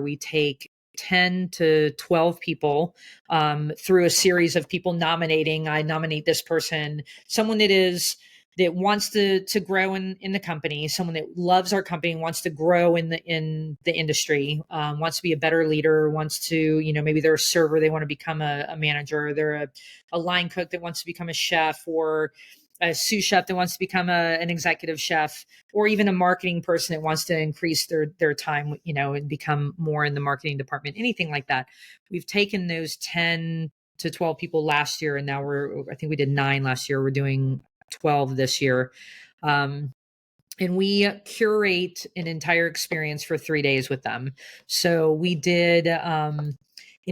we take 10 to 12 people through a series of people nominating. I nominate this person, someone that wants to grow in the company, someone that loves our company, wants to grow in the industry, wants to be a better leader, wants to, maybe they're a server, they want to become a manager, they're a line cook that wants to become a chef, or a sous chef that wants to become an executive chef, or even a marketing person that wants to increase their time, and become more in the marketing department, anything like that. We've taken those 10 to 12 people last year, and now I think we did 9 last year. We're doing 12 this year. And we curate an entire experience for 3 days with them. So we did, and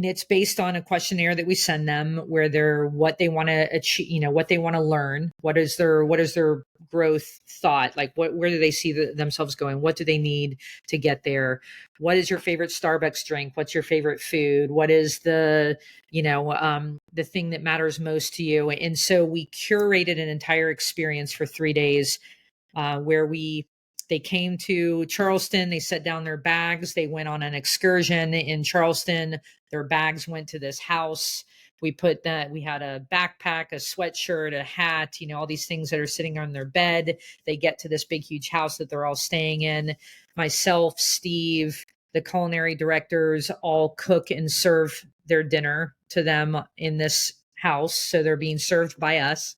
it's based on a questionnaire that we send them, where what they want to achieve, what they want to learn, what is their growth thought, like where do they see themselves going, what do they need to get there, what is your favorite Starbucks drink, what's your favorite food, what is the thing that matters most to you. And so we curated an entire experience for 3 days, where they came to Charleston, they set down their bags, they went on an excursion in Charleston, their bags went to this house. We had a backpack, a sweatshirt, a hat, all these things that are sitting on their bed. They get to this big, huge house that they're all staying in. Myself, Steve, the culinary directors all cook and serve their dinner to them in this house. So they're being served by us,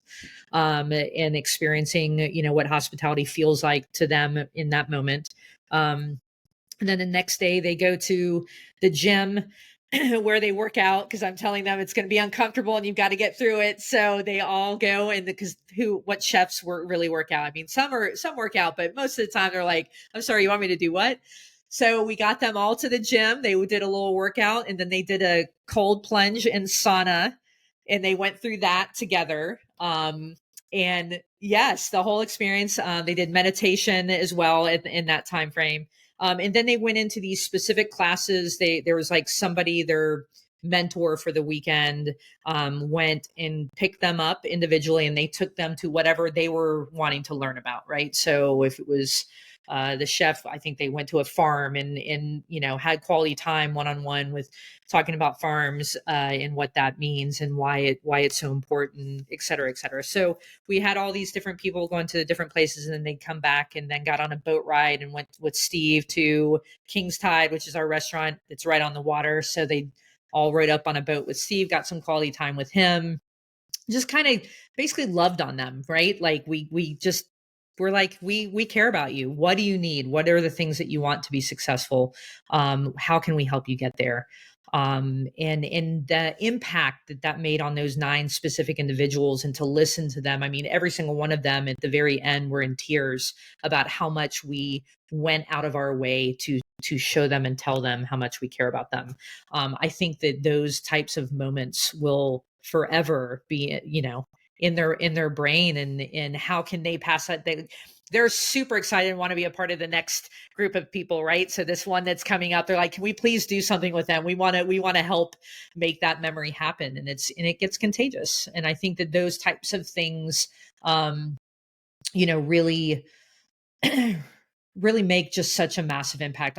and experiencing, what hospitality feels like to them in that moment. And then the next day they go to the gym where they work out, because I'm telling them it's going to be uncomfortable and you've got to get through it. So they all go, and because what chefs really work out? I mean, some work out, but most of the time they're like, I'm sorry, you want me to do what? So we got them all to the gym. They did a little workout, and then they did a cold plunge and sauna, and they went through that together. And yes, the whole experience. They did meditation as well in that time frame. And then they went into these specific classes. There was like somebody, their mentor for the weekend, went and picked them up individually, and they took them to whatever they were wanting to learn about. Right. So if it was the chef, I think they went to a farm and had quality time one-on-one with talking about farms, and what that means and why it's so important, et cetera, et cetera. So we had all these different people going to different places, and then they'd come back and then got on a boat ride and went with Steve to King's Tide, which is our restaurant. It's right on the water. So they all rode up on a boat with Steve, got some quality time with him, just kind of basically loved on them, right? Like we're like, we care about you. What do you need? What are the things that you want to be successful? How can we help you get there? And the impact that made on those 9 specific individuals, and to listen to them. I mean, every single one of them at the very end were in tears about how much we went out of our way to show them and tell them how much we care about them. I think that those types of moments will forever be, in their brain, and how can they pass that? They're super excited and want to be a part of the next group of people, right? So this one that's coming up, they're like, can we please do something with them? We want to help make that memory happen. And it gets contagious. And I think that those types of things, really, really make just such a massive impact.